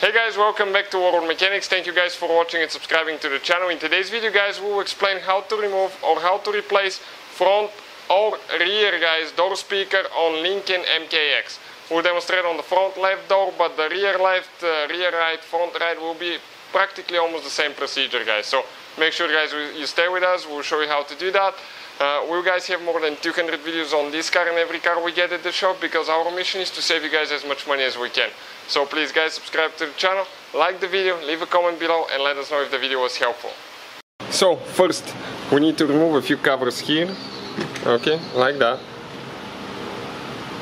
Hey guys, welcome back to Lincoln MKX. Thank you guys for watching and subscribing to the channel. In today's video guys, we will explain how to remove or how to replace front or rear guys door speaker on Lincoln MKX. We'll demonstrate on the front left door, but the rear left, rear right, front right will be practically almost the same procedure guys. So make sure guys you stay with us, we'll show you how to do that. We'll guys have more than 200 videos on this car and every car we get at the shop, because our mission is to save you guys as much money as we can. So please guys, subscribe to the channel, like the video, leave a comment below and let us know if the video was helpful. So first we need to remove a few covers here, okay, like that.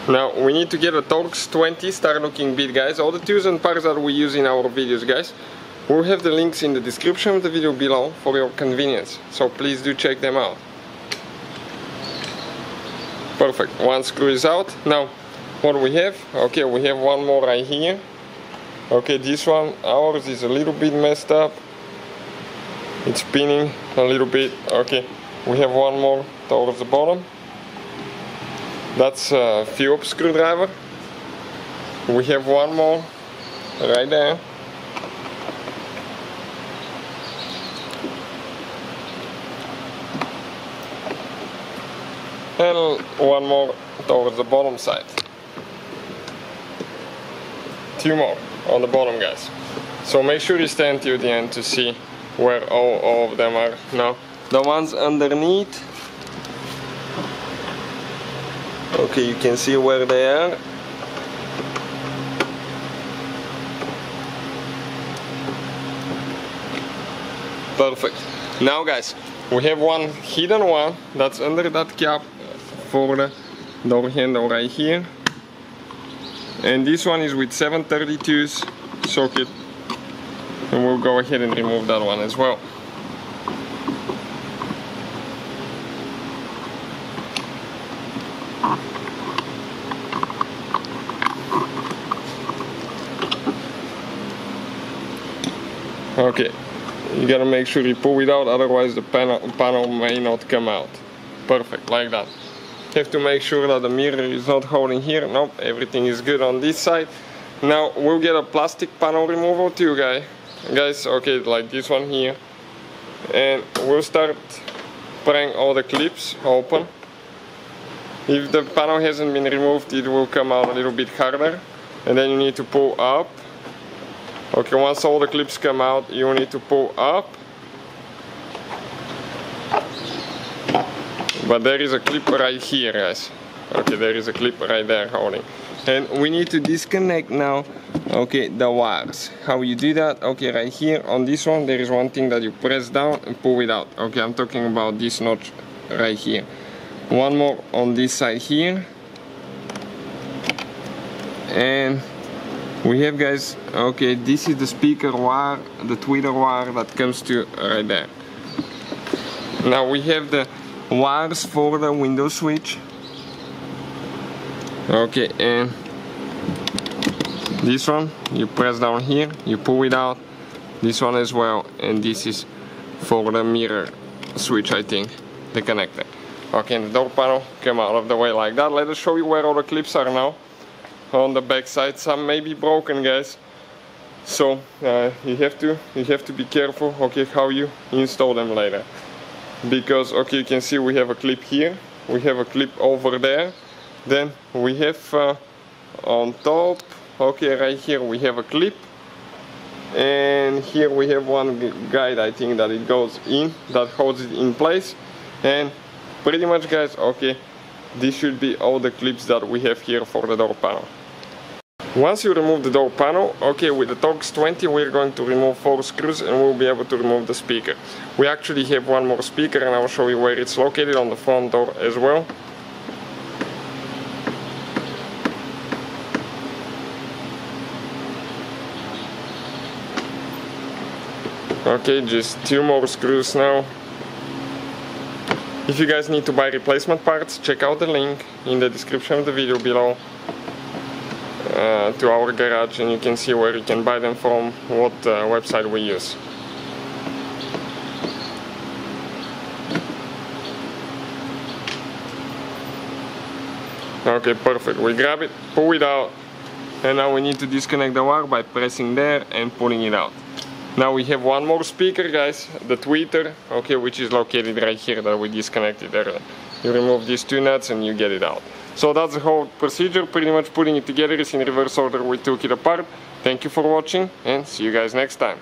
Now we need to get a Torx 20 star looking bit guys. All the tools and parts that we use in our videos guys, we'll have the links in the description of the video below for your convenience, so please do check them out. Perfect, one screw is out. Now what we have, okay, we have one more right here. Okay, this one, ours is a little bit messed up, it's spinning a little bit. Okay, we have one more towards the bottom, that's a Phillips screwdriver. We have one more right there. And one more towards the bottom side. Two more on the bottom guys. So make sure you stay until the end to see where all of them are. Now the ones underneath, okay, you can see where they are. Perfect. Now guys, we have one hidden one that's under that cap for the door handle right here, and this one is with 732's socket, and we'll go ahead and remove that one as well. Okay, you gotta make sure you pull it out, otherwise the panel may not come out. Perfect, like that. Have to make sure that the mirror is not holding here. Nope, everything is good on this side. Now we'll get a plastic panel removal too guys, okay, like this one here, and we'll start prying all the clips open. If the panel hasn't been removed, it will come out a little bit harder, and then you need to pull up. Okay, once all the clips come out, you need to pull up. But there is a clip right here guys. Okay, there is a clip right there holding. And we need to disconnect now, okay, the wires. How you do that? Okay, right here on this one there is one thing that you press down and pull it out. Okay, I'm talking about this notch right here. One more on this side here. And we have guys, okay, this is the speaker wire, the tweeter wire that comes to right there. Now we have the wires for the window switch. Okay, and this one you press down here, you pull it out. This one as well, and this is for the mirror switch, I think, the connector. Okay, and the door panel come out of the way like that. Let us show you where all the clips are now. On the back side, some may be broken guys, so you have to be careful, okay, how you install them later, because okay, you can see we have a clip here, we have a clip over there, then we have on top, okay, right here we have a clip, and here we have one guide, I think, that it goes in, that holds it in place. And pretty much guys, okay, this should be all the clips that we have here for the door panel. Once you remove the door panel, okay, with the Torx 20 we're going to remove 4 screws and we'll be able to remove the speaker. We actually have one more speaker and I'll show you where it's located on the front door as well. Okay, just 2 more screws now. If you guys need to buy replacement parts, check out the link in the description of the video below. To our garage, and you can see where you can buy them from, what website we use. Okay, perfect. We grab it, pull it out, and now we need to disconnect the wire by pressing there and pulling it out. Now we have one more speaker, guys, the tweeter, okay, which is located right here that we disconnected earlier. You remove these two nuts and you get it out. So that's the whole procedure, pretty much putting it together is in reverse order we took it apart. Thank you for watching and see you guys next time.